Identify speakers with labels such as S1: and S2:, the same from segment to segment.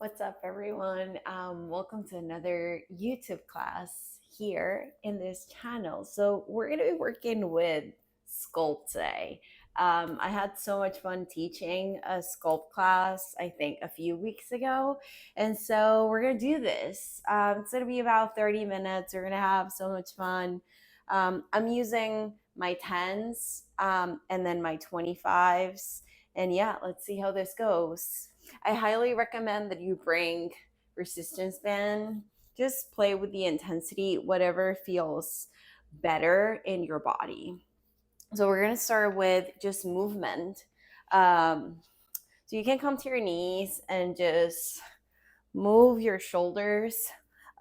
S1: What's up, everyone? Welcome to another YouTube class here in this channel. So we're going to be working with Sculpt today. I had so much fun teaching a Sculpt class, I think, a few weeks ago. And so we're going to do this. It's going to be about 30 minutes. We're going to have so much fun. I'm using my 10s and then my 25s. And yeah, let's see how this goes. I highly recommend that you bring resistance band. Just play with the intensity, whatever feels better in your body. So we're going to start with just movement. So you can come to your knees and just move your shoulders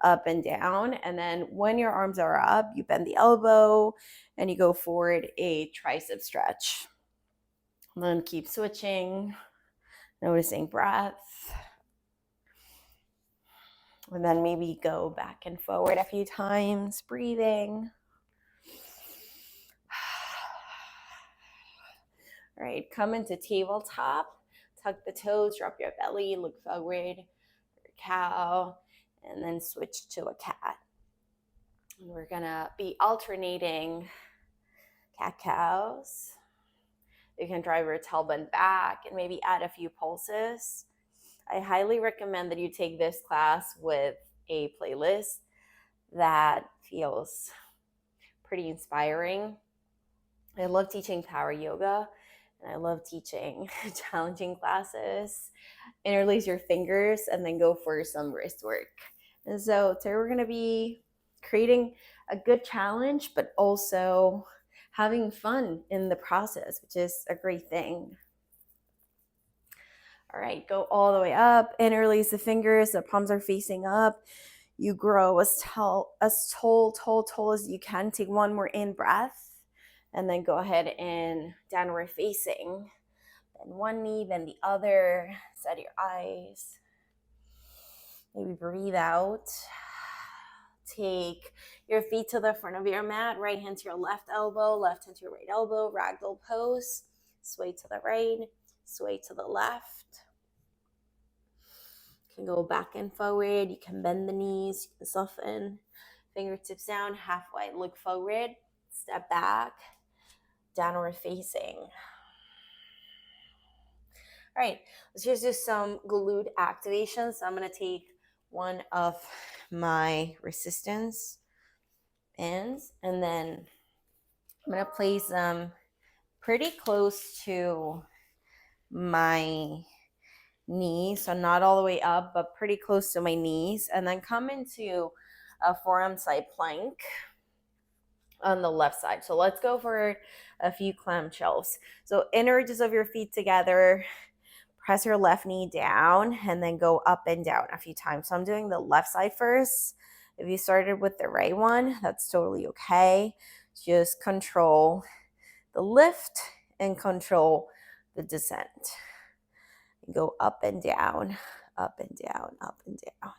S1: up and down. And then when your arms are up, you bend the elbow and you go forward a tricep stretch. And then keep switching, noticing breath. And then maybe go back and forward a few times, breathing. All right, come into tabletop, tuck the toes, drop your belly, look forward, cow, and then switch to a cat. And we're gonna be alternating cat-cows. You can drive your tailbone back and maybe add a few pulses. I highly recommend that you take this class with a playlist that feels pretty inspiring. I love teaching power yoga and I love teaching challenging classes. Interlace your fingers and then go for some wrist work. And so today we're going to be creating a good challenge, but also having fun in the process, which is a great thing. All right, go all the way up, interlace the fingers, the palms are facing up. You grow as tall as you can. Take one more in breath, and then go ahead and downward facing. Bend one knee, bend the other. Set your eyes. Maybe breathe out. Take your feet to the front of your mat. Right hand to your left elbow, left hand to your right elbow. Ragdoll pose. Sway to the right, sway to the left. You can go back and forward. You can bend the knees. You can soften. Fingertips down, halfway. Look forward. Step back. Downward facing. All right, let's just do some glute activation. So I'm going to take one of my resistance bands and then I'm going to place them pretty close to my knees, so not all the way up, but pretty close to my knees, and then come into a forearm side plank on the left side. So let's go for a few clamshells. So inner edges of your feet together, press your left knee down, and then go up and down a few times. So I'm doing the left side first. If you started with the right one, that's totally okay. Just control the lift and control the descent. Go up and down, up and down, up and down.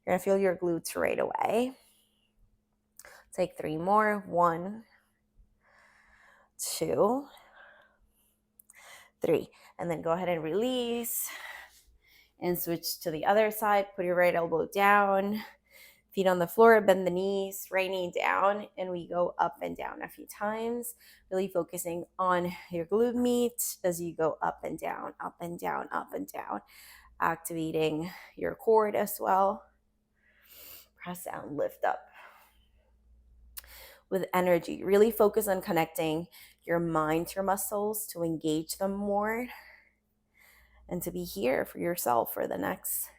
S1: You're gonna feel your glutes right away. Take 3 more. 1, 2, 3. And then go ahead and release and switch to the other side. Put your right elbow down, feet on the floor, bend the knees, right knee down, and we go up and down a few times, really focusing on your glute meat as you go up and down, up and down, up and down, activating your core as well. Press down, lift up. With energy, really focus on connecting your mind to your muscles to engage them more and to be here for yourself for the next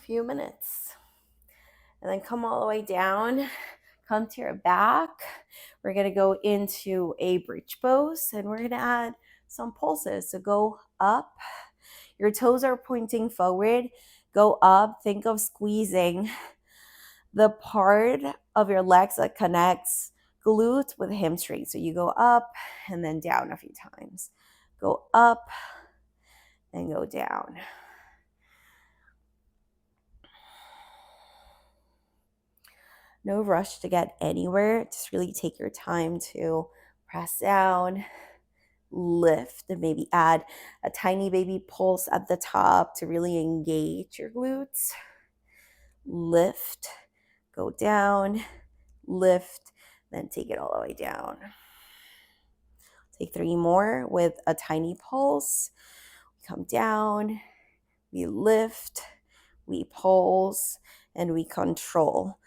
S1: few minutes. And then come all the way down, come to your back. We're going to go into a bridge pose and we're going to add some pulses. So go up, your toes are pointing forward, go up, think of squeezing the part of your legs that connects glute with hamstring. So you go up and then down a few times. Go up and go down. No rush to get anywhere. Just really take your time to press down, lift, and maybe add a tiny baby pulse at the top to really engage your glutes. Lift, go down, lift, then take it all the way down. Take 3 more with a tiny pulse. Come down, we lift, we pulse, and we control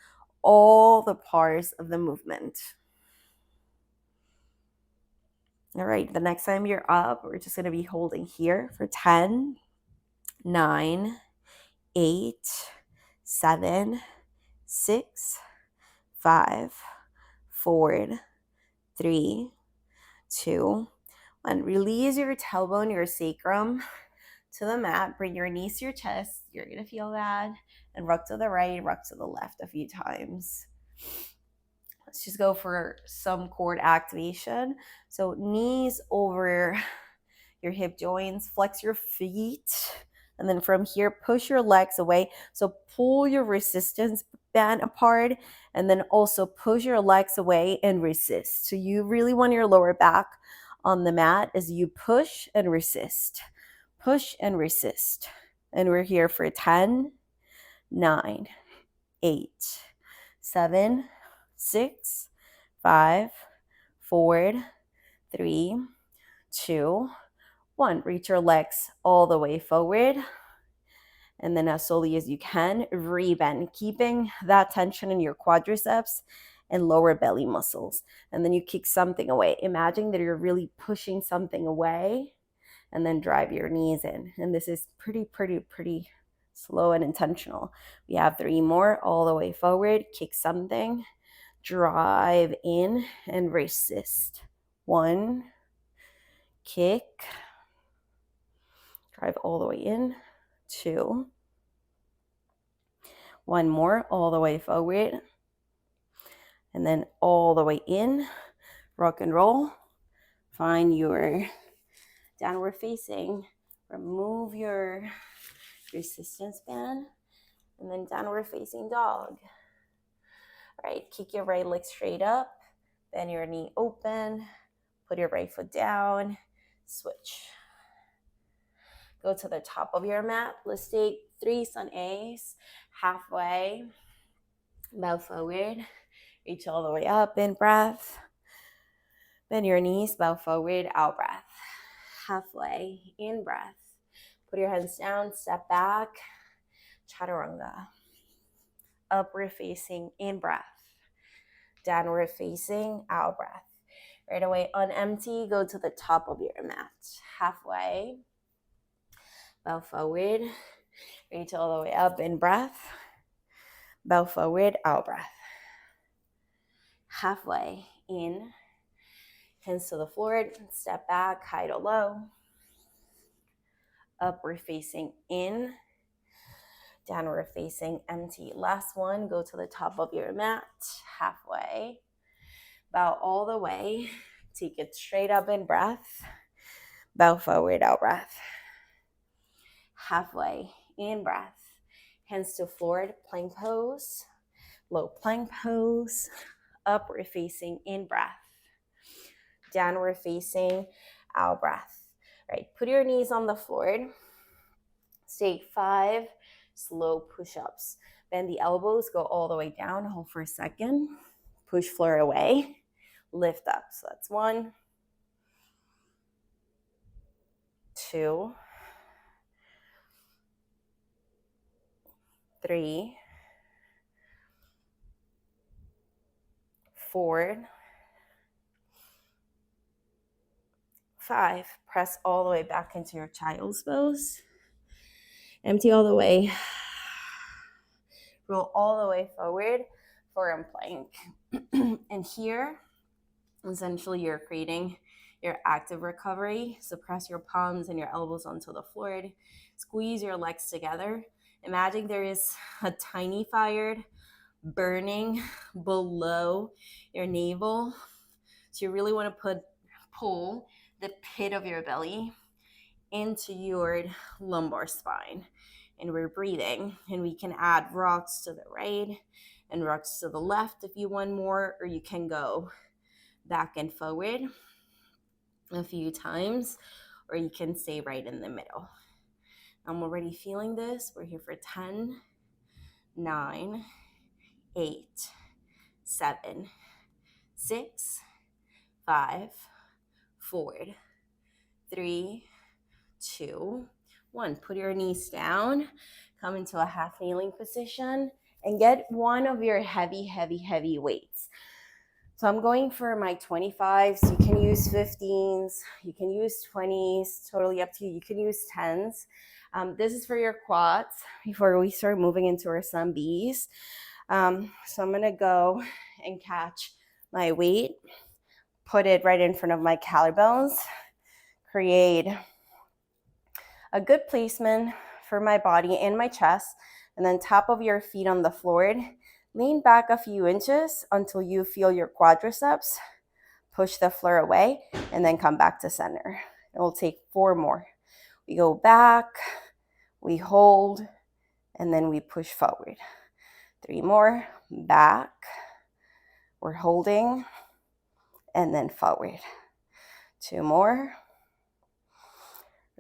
S1: all the parts of the movement. All right, the next time you're up, we're just going to be holding here for 10, 9, 8, 7, 6, 5, 4, 3, 2, 1. Release your tailbone, your sacrum to the mat. Bring your knees to your chest. You're going to feel that. And rock to the right, rock to the left a few times. Let's just go for some core activation. So knees over your hip joints, flex your feet. And then from here, push your legs away. So pull your resistance band apart and then also push your legs away and resist. So you really want your lower back on the mat as you push and resist. Push and resist. And we're here for 10, 9, 8, 7, 6, 5, 4, 3, 2, 1. Reach your legs all the way forward. And then as slowly as you can, rebend, keeping that tension in your quadriceps and lower belly muscles. And then you kick something away. Imagine that you're really pushing something away and then drive your knees in. And this is pretty slow and intentional. We have 3 more all the way forward. Kick something, drive in and resist. 1, kick, drive all the way in. 2, 1 more all the way forward, and then all the way in. Rock and roll. Find your downward facing. Remove your resistance band, and then downward facing dog. All right, kick your right leg straight up, bend your knee open, put your right foot down, switch. Go to the top of your mat. Let's take 3 sun A's, halfway, bow forward, reach all the way up, in breath, bend your knees, bow forward, out breath, halfway, in breath, put your hands down, step back, chaturanga, upward facing, in breath, downward facing, out breath. Right away, on empty, go to the top of your mat, halfway, bow forward, reach all the way up, in breath, bow forward, out breath. Halfway, in, hands to the floor, step back, high to low, upward facing, in, downward facing, empty. Last one, go to the top of your mat, halfway, bow all the way, take it straight up, in breath, bow forward, out breath. Halfway, in breath, hands to floor, plank pose, low plank pose, upward facing, in breath, downward facing, out breath. Right, put your knees on the floor. Take 5 slow push-ups. Bend the elbows, go all the way down, hold for a second, push floor away, lift up. So that's 1, 2, 3, 4, 5. Press all the way back into your child's pose. Empty all the way. Roll all the way forward for a plank. And here, essentially, you're creating your active recovery. So press your palms and your elbows onto the floor. Squeeze your legs together. Imagine there is a tiny fire burning below your navel. So you really want to pull the pit of your belly into your lumbar spine. And we're breathing, and we can add rocks to the right and rocks to the left if you want more, or you can go back and forward. a few times, or you can stay right in the middle. I'm already feeling this. We're here for 10, 9, 8, 7, 6, 5, 4, 3, 2, 1. Put your knees down, come into a half kneeling position, and get one of your heavy weights. So I'm going for my 25s. You can use 15s, you can use 20s, totally up to you. You can use 10s. This is for your quads before we start moving into our sun Bs. So I'm gonna go and catch my weight, put it right in front of my collarbones, create a good placement for my body and my chest, and then top of your feet on the floor. Lean back a few inches until you feel your quadriceps. Push the floor away, and then come back to center. It will take 4 more. We go back, we hold, and then we push forward. 3 more, back, we're holding, and then forward. 2 more.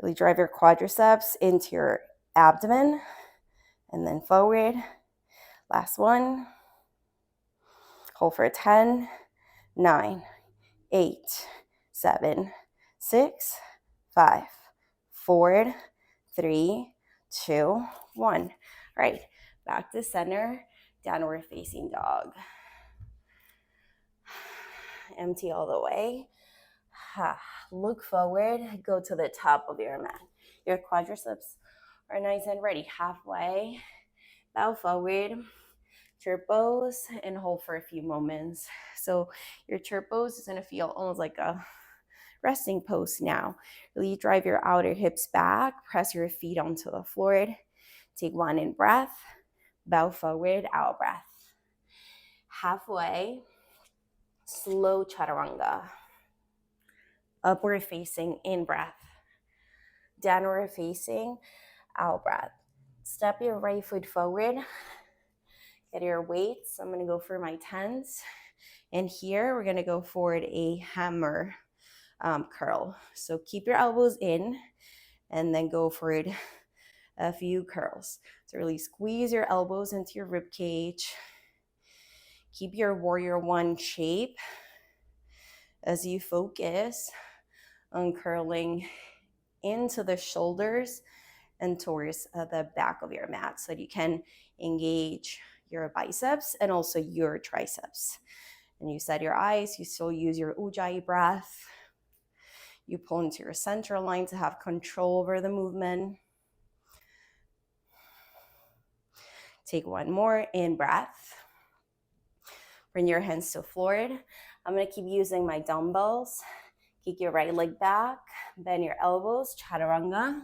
S1: Really drive your quadriceps into your abdomen, and then forward. Last one. Hold for 10, 9, 8, 7, 6, 5, 4, 3, 2, 1. All right, back to center, downward facing dog. Empty all the way. Look forward, go to the top of your mat. Your quadriceps are nice and ready. Halfway, bow forward, turbos, and hold for a few moments. So your turbos is gonna feel almost like a resting pose now. Really drive your outer hips back, press your feet onto the floor. Take 1 in breath, bow forward, out breath. Halfway, slow chaturanga. Upward facing, in breath. Downward facing, out breath. Step your right foot forward. Get your weights. I'm gonna go for my 10s. And here we're gonna go forward a hammer curl. So keep your elbows in and then go for it a few curls. So really squeeze your elbows into your rib cage. Keep your warrior 1 shape as you focus on curling into the shoulders and towards the back of your mat so that you can engage your biceps and also your triceps. And you set your eyes, you still use your ujjayi breath. You pull into your central line to have control over the movement. Take 1 more in breath. Bring your hands to floor. I'm gonna keep using my dumbbells. Kick your right leg back, bend your elbows, chaturanga.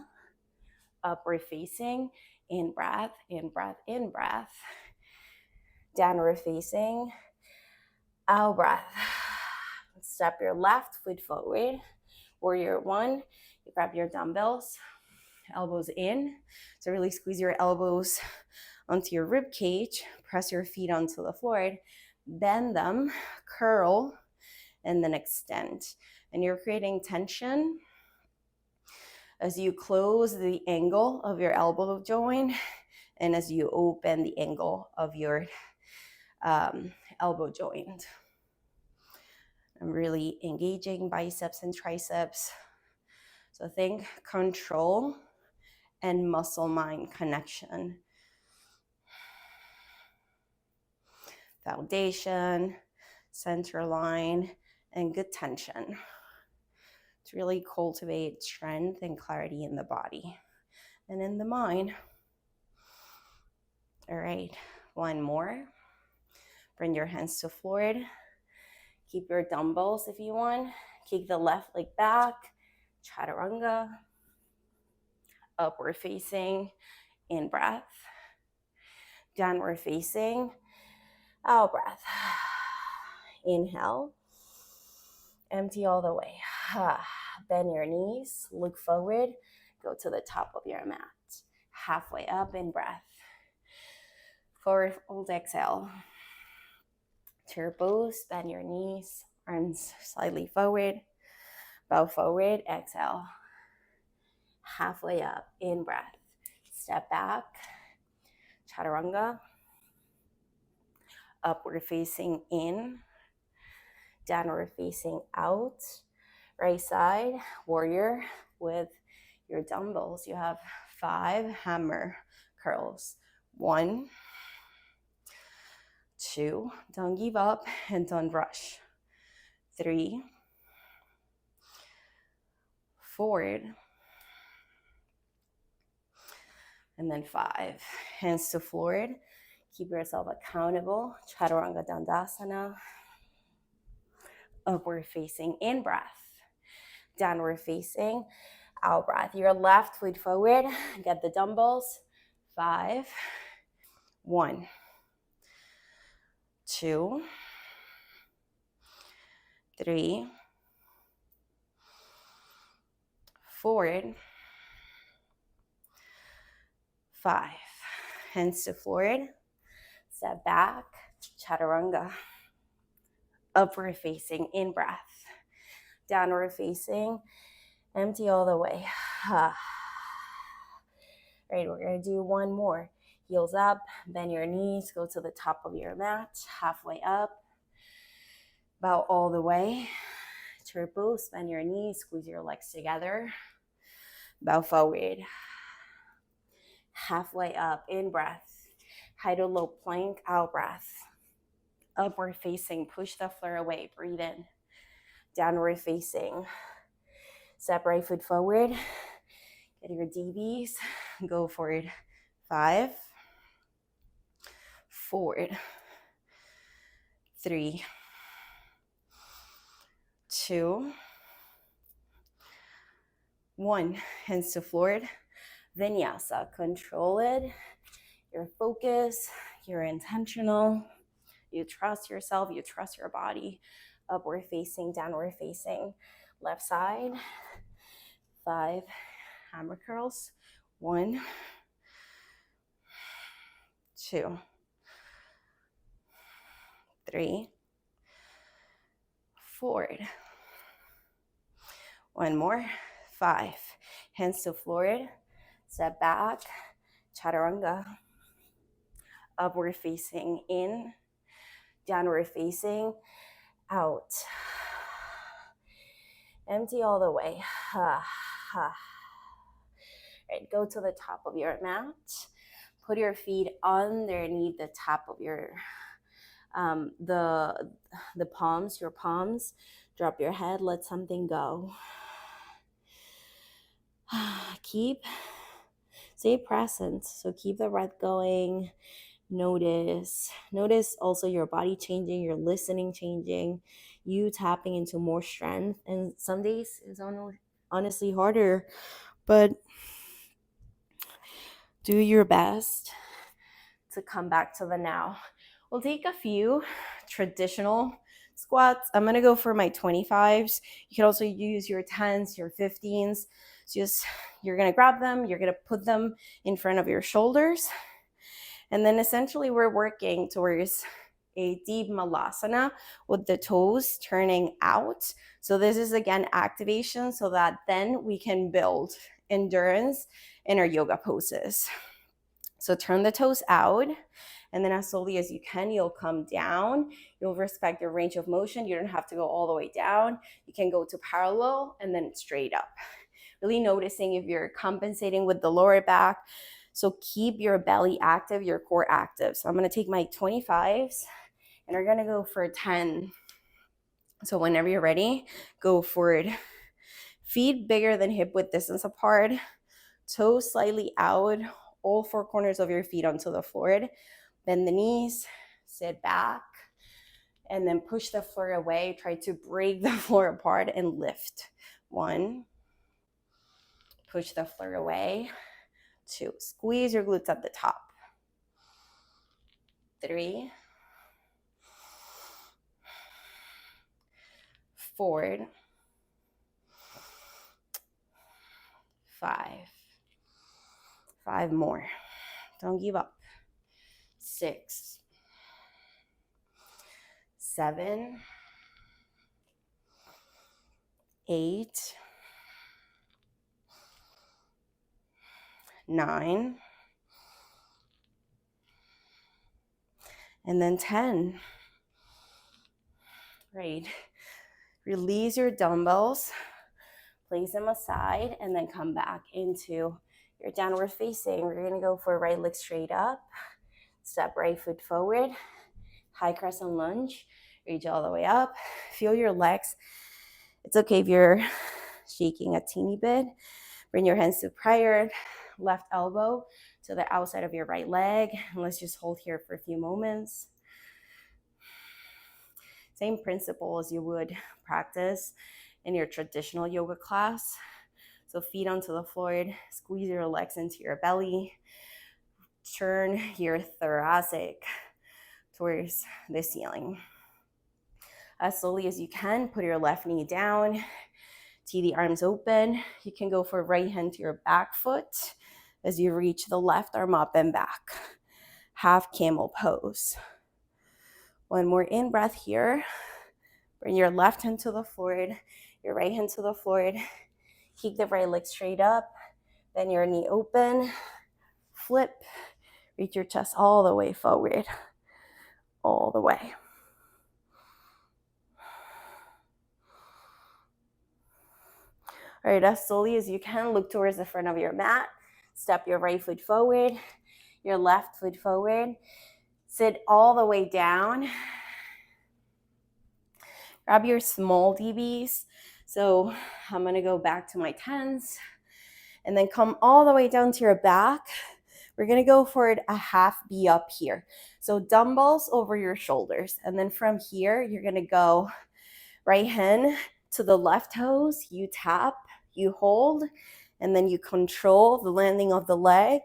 S1: Upward facing, in breath, in breath, in breath. Downward facing, out breath. Step your left foot forward. Warrior 1, you grab your dumbbells, elbows in. So really squeeze your elbows onto your rib cage, press your feet onto the floor, bend them, curl, and then extend. And you're creating tension as you close the angle of your elbow joint and as you open the angle of your elbow joint. I'm really engaging biceps and triceps. So think control and muscle-mind connection. Foundation, center line, and good tension to really cultivate strength and clarity in the body and in the mind. All right, 1 more. Bring your hands to floor. Keep your dumbbells if you want. Kick the left leg back. Chaturanga. Upward facing, in breath. Downward facing, out breath. Inhale. Empty all the way. Bend your knees. Look forward. Go to the top of your mat. Halfway up in breath. Forward fold, exhale. Turbos, bend your knees, arms slightly forward. Bow forward, exhale. Halfway up, in breath. Step back, chaturanga. Upward facing in, downward facing out. Right side, warrior with your dumbbells. You have 5 hammer curls. 1, 2, don't give up and don't rush. 3, forward, and then 5. Hands to floor. Keep yourself accountable. Chaturanga Dandasana. Upward facing in breath. Downward facing out breath. Your left foot forward. Get the dumbbells. 5. 1, 2, 3, forward, 5. Hands to floor. Step back, chaturanga. Upward facing in breath. Downward facing, empty all the way. Right, we're gonna do one more. Heels up, bend your knees, go to the top of your mat, halfway up. Bow all the way. Triple, bend your knees, squeeze your legs together. Bow forward. Halfway up, in breath. High to low plank, out breath. Upward facing, push the floor away, breathe in. Downward facing. Step right foot forward. Get your DBs, go forward. 5, forward. 3, 2, 1. Hands to floor. Vinyasa, control it. You're focused, you're intentional. You trust yourself, you trust your body. Upward facing, downward facing. Left side. 5 hammer curls. 1, 2, 3, forward. 1 more. 5. Hands to floor. Step back. Chaturanga. Upward facing in. Downward facing out. Empty all the way. Right, go to the top of your mat. Put your feet underneath the top of your the palms, your palms. Drop your head, let something go. Stay present. So keep the breath going. Notice also your body changing, your listening changing, you tapping into more strength. And some days is honestly harder, but do your best to come back to the now. We'll take a few traditional squats. I'm gonna go for my 25s. You can also use your 10s, your 15s. You're gonna grab them, you're gonna put them in front of your shoulders. And then essentially we're working towards a deep malasana with the toes turning out. So this is again activation so that then we can build endurance in our yoga poses. So turn the toes out, and then as slowly as you can, you'll come down. You'll respect your range of motion. You don't have to go all the way down. You can go to parallel and then straight up. Really noticing if you're compensating with the lower back. So keep your belly active, your core active. So I'm gonna take my 25s and we're gonna go for 10. So whenever you're ready, go forward. Feet bigger than hip width distance apart. Toes slightly out. All 4 corners of your feet onto the floor. Bend the knees, sit back, and then push the floor away. Try to break the floor apart and lift. 1. Push the floor away. 2. Squeeze your glutes at the top. 3. Forward. 5. 5 more. Don't give up. 6. 7.
S2: 8, 9, and then 10. Right. Release your dumbbells, place them aside, and then come back into your downward facing. We're going to go for right leg straight up, step right foot forward, high crescent lunge, reach all the way up, feel your legs. It's okay if you're shaking a teeny bit. Bring your hands to prior left elbow to the outside of your right leg. And let's just hold here for a few moments. Same principle as you would practice in your traditional yoga class. So feet onto the floor, squeeze your legs into your belly, turn your thoracic towards the ceiling. As slowly as you can, put your left knee down, tee the arms open. You can go for right hand to your back foot as you reach the left arm up and back. Half camel pose. One more in breath here. Bring your left hand to the floor, your right hand to the floor. Keep the right leg straight up. Bend your knee open. Flip. Reach your chest all the way forward. All the way. All right, as slowly as you can, look towards the front of your mat. Step your right foot forward, your left foot forward. Sit all the way down. Grab your small DBs. So I'm going to go back to my 10s and then come all the way down to your back. We're going to go for a half B up here. So dumbbells over your shoulders. And then from here, you're going to go right hand to the left toes. You tap, you hold, and then you control the landing of the leg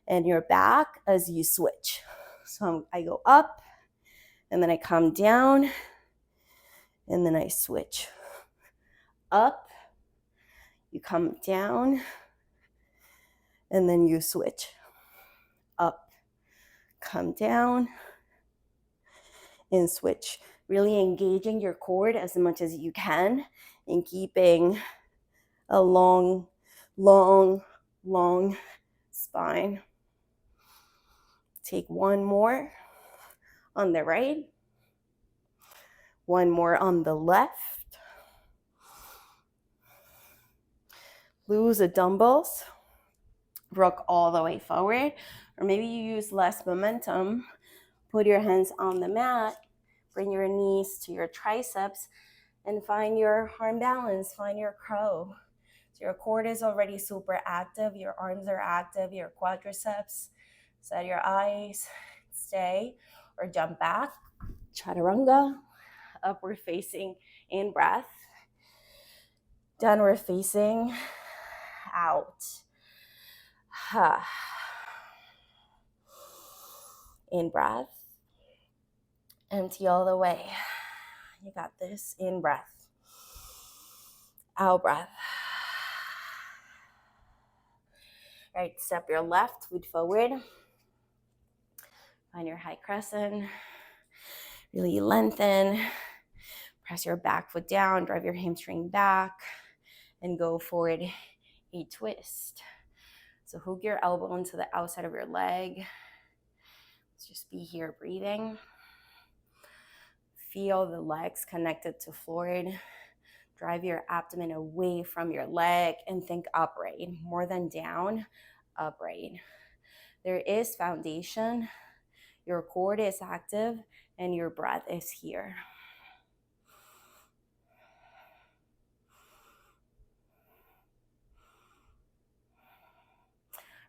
S2: and your back as you switch. So I go up, and then I come down, and then I switch. Up, you come down, and then you switch. Up, come down, and switch. Really engaging your core as much as you can and keeping a long, long, long spine. Take one more on the right, one more on the left. Lose the dumbbells, rock all the way forward, or maybe you use less momentum. Put your hands on the mat, bring your knees to your triceps, and find your arm balance, find your crow. So your core is already super active, your arms are active, your quadriceps. Set your eyes, stay, or jump back. Chaturanga, upward facing in breath. Downward facing out. In breath. Empty all the way. You got this. In breath. Out breath. All right, step your left foot forward. Find your high crescent. Really lengthen. Press your back foot down. Drive your hamstring back. And go forward a twist. So hook your elbow into the outside of your leg. Let's just be here breathing. Feel the legs connected to floor. Drive your abdomen away from your leg and think upright. More than down, upright. There is foundation. Your core is active and your breath is here.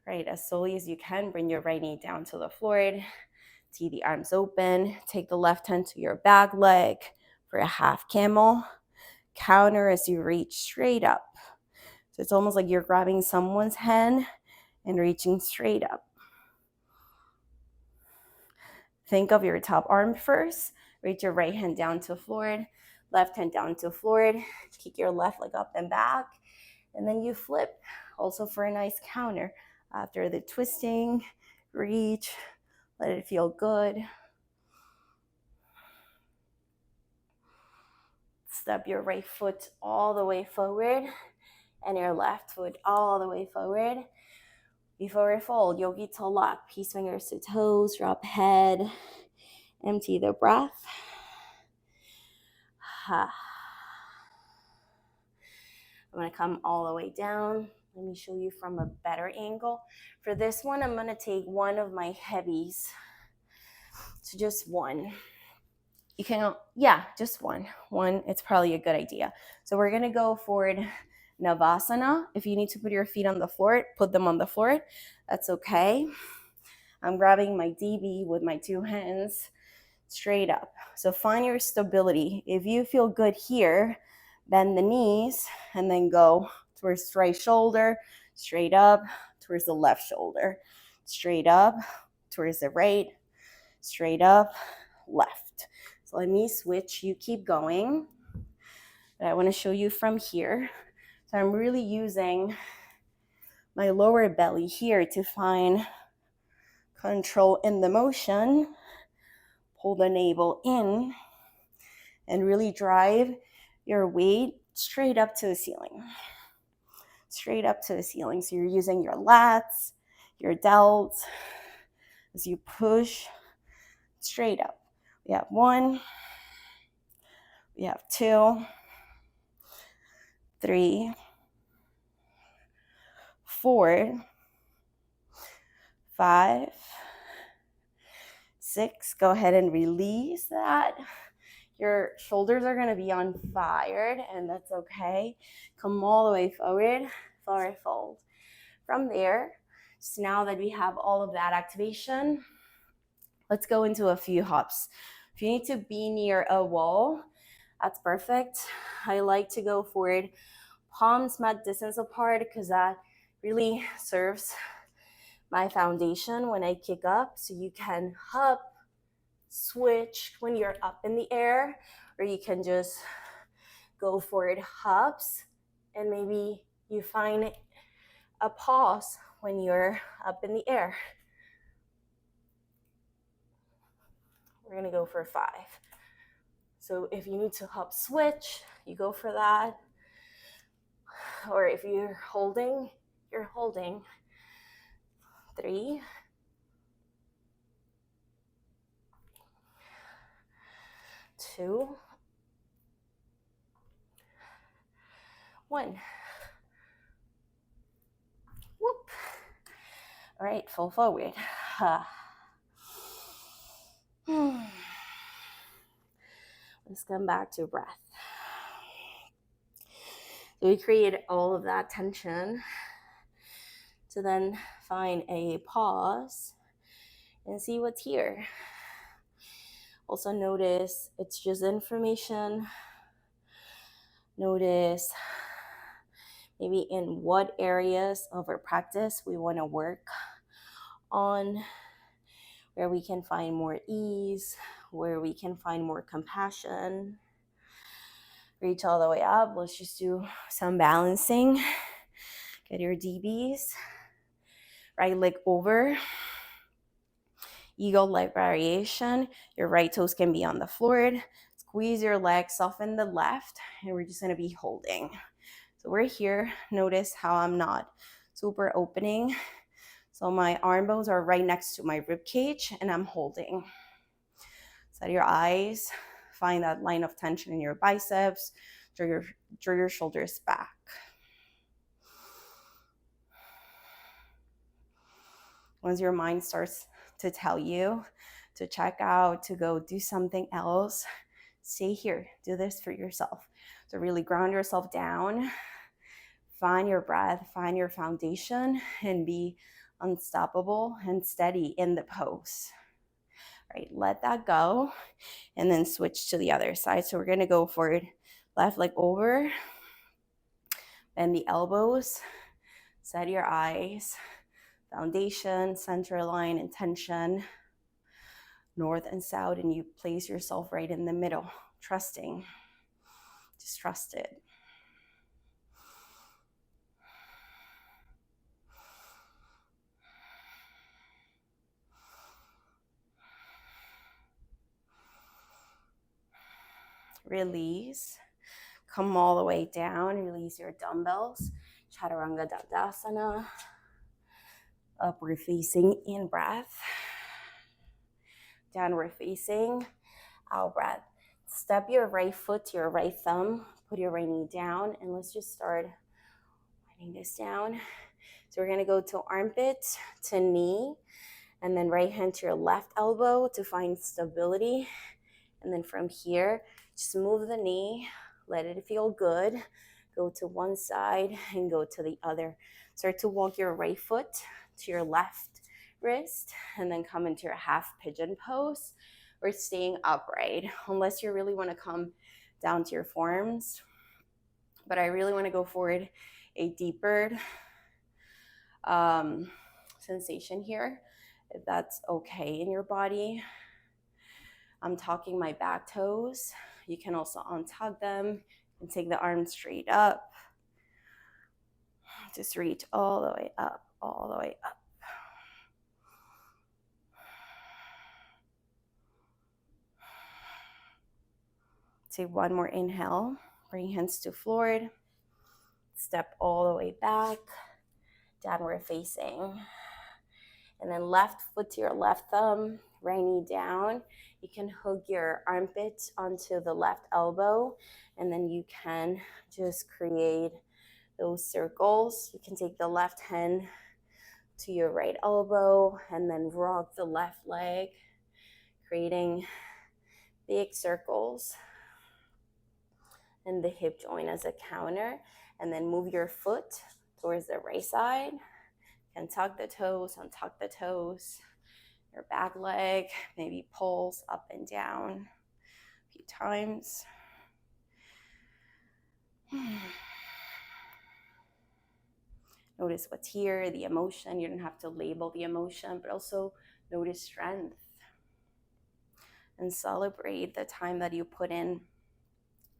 S2: Right, as slowly as you can, bring your right knee down to the floor. Tee the arms open. Take the left hand to your back leg for a half camel. Counter as you reach straight up. So it's almost like you're grabbing someone's hand and reaching straight up. Think of your top arm first. Reach your right hand down to floor. Left hand down to floor. Kick your left leg up and back. And then you flip. Also for a nice counter. After the twisting, reach. Let it feel good. Step your right foot all the way forward and your left foot all the way forward. Before we fold, yogi to lock, peace fingers to toes, drop head, empty the breath. I'm going to come all the way down. Let me show you from a better angle. For this one, I'm going to take one of my heavies. So just one. You can, yeah, just one. One, it's probably a good idea. So we're going to go forward Navasana. If you need to put your feet on the floor, put them on the floor. That's okay. I'm grabbing my DB with my two hands straight up. So find your stability. If you feel good here, bend the knees and then go towards the right shoulder, straight up, towards the left shoulder, straight up, towards the right, straight up, left. So let me switch. You keep going. But I want to show you from here. So I'm really using my lower belly here to find control in the motion. Pull the navel in and really drive your weight straight up to the ceiling. Straight up to the ceiling. So you're using your lats, your delts as you push straight up. We have 1, we have 2, 3, 4, 5, 6. Go ahead and release that. Your shoulders are going to be on fire, and that's okay. Come all the way forward, forward fold. From there, so now that we have all of that activation, let's go into a few hops. If you need to be near a wall, that's perfect. I like to go forward, palms mat distance apart, because that really serves my foundation when I kick up. So you can hop, switch when you're up in the air, or you can just go forward hops, and maybe you find a pause when you're up in the air. We're gonna go for 5. So if you need to hop switch, you go for that. Or if you're holding, you're holding. 3, 2, 1. Whoop. All right, full forward. Let's come back to breath. So we create all of that tension to then find a pause and see what's here. Also notice it's just information. Notice maybe in what areas of our practice we want to work on, where we can find more ease, where we can find more compassion. Reach all the way up. Let's just do some balancing. Get your DBs. Right leg over. Eagle leg variation. Your right toes can be on the floor. Squeeze your legs, soften the left, and we're just going to be holding. So we're here. Notice how I'm not super opening. So my arm bones are right next to my rib cage, and I'm holding. Set your eyes. Find that line of tension in your biceps. Draw your shoulders back. Once your mind starts to tell you to check out, to go do something else, stay here. Do this for yourself. So really ground yourself down. Find your breath, find your foundation, and be unstoppable and steady in the pose. All right, let that go, and then switch to the other side. So we're going to go forward, left leg over, bend the elbows, set your eyes, foundation, center line, intention, north and south, and you place yourself right in the middle, trusting. Just trust it. Release. come all the way down. Release your dumbbells. Chaturanga Dandasana. Upward facing in breath. Downward facing out breath. Step your right foot to your right thumb. Put your right knee down, and let's just start winding this down. So we're going to go to armpit to knee, and then right hand to your left elbow to find stability. And then from here, just move the knee, let it feel good. Go to one side and go to the other. Start to walk your right foot to your left wrist, and then come into your half pigeon pose. We're staying upright, unless you really want to come down to your forearms. But I really want to go forward, a deeper sensation here, if that's okay in your body. I'm talking my back toes. You can also untug them and take the arms straight up. Just reach all the way up, all the way up. Take one more inhale. Bring hands to floor. Step all the way back. Downward facing. And then left foot to your left thumb, right knee down. You can hook your armpit onto the left elbow, and then you can just create those circles. You can take the left hand to your right elbow and then rock the left leg, creating big circles. And the hip joint as a counter, and then move your foot towards the right side. And tuck the toes, untuck the toes. Your back leg, maybe pulls up and down a few times. Notice what's here, the emotion. You don't have to label the emotion, but also notice strength. And celebrate the time that you put in.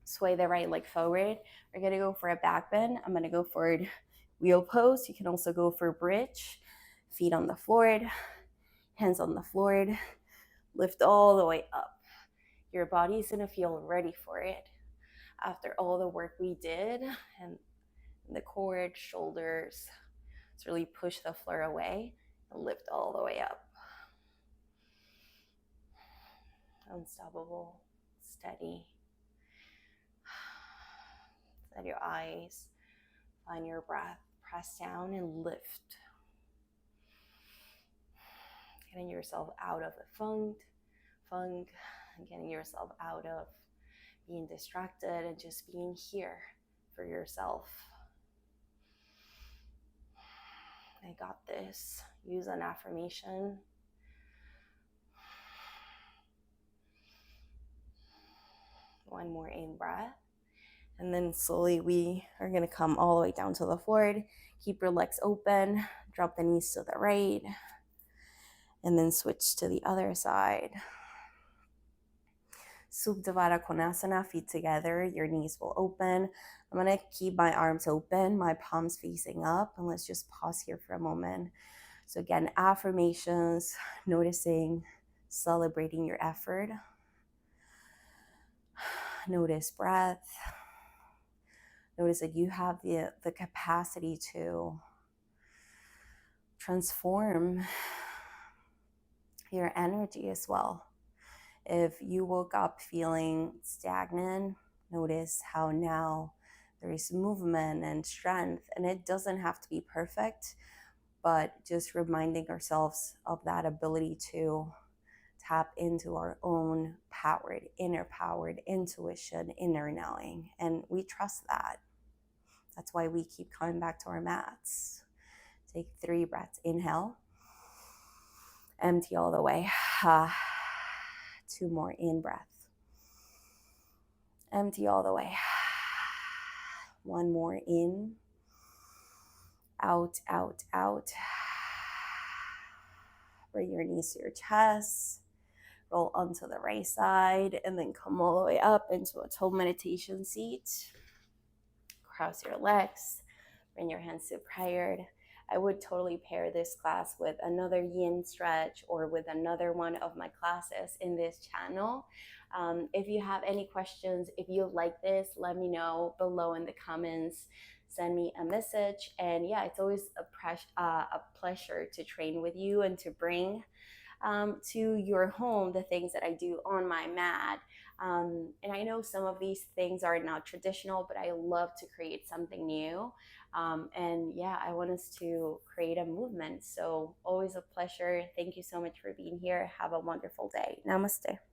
S2: Sway the right leg forward. We're gonna go for a back bend. I'm gonna go for wheel pose. You can also go for bridge. Feet on the floor, hands on the floor. Lift all the way up. Your body's gonna feel ready for it. After all the work we did, and the core, shoulders, let's really push the floor away and lift all the way up. Unstoppable, steady. Set your eyes, find your breath, press down and lift. Getting yourself out of the funk, and getting yourself out of being distracted and just being here for yourself. I got this. Use an affirmation. One more in breath. And then slowly we are going to come all the way down to the floor. Keep your legs open. Drop the knees to the right. And then switch to the other side. Supta Konasana, feet together. Your knees will open. I'm going to keep my arms open, my palms facing up. And let's just pause here for a moment. So again, affirmations, noticing, celebrating your effort. Notice breath. Notice that you have the capacity to transform your energy as well. If you woke up feeling stagnant, notice how now there is movement and strength, and it doesn't have to be perfect, but just reminding ourselves of that ability to tap into our own inner powered intuition, inner knowing, and we trust that. That's why we keep coming back to our mats. Take 3 breaths. Inhale. Empty all the way. 2 more in breath. Empty all the way. 1 more in. Out, out, out. Bring your knees to your chest. Roll onto the right side and then come all the way up into a toe meditation seat. Cross your legs. Bring your hands to prayer. I would totally pair this class with another yin stretch or with another one of my classes in this channel. If you have any questions, if you like this, let me know below in the comments. Send me a message. And yeah, it's always a pleasure to train with you and to bring to your home the things that I do on my mat. And I know some of these things are not traditional, but I love to create something new. And yeah, I want us to create a movement. So always a pleasure. Thank you so much for being here. Have a wonderful day. Namaste.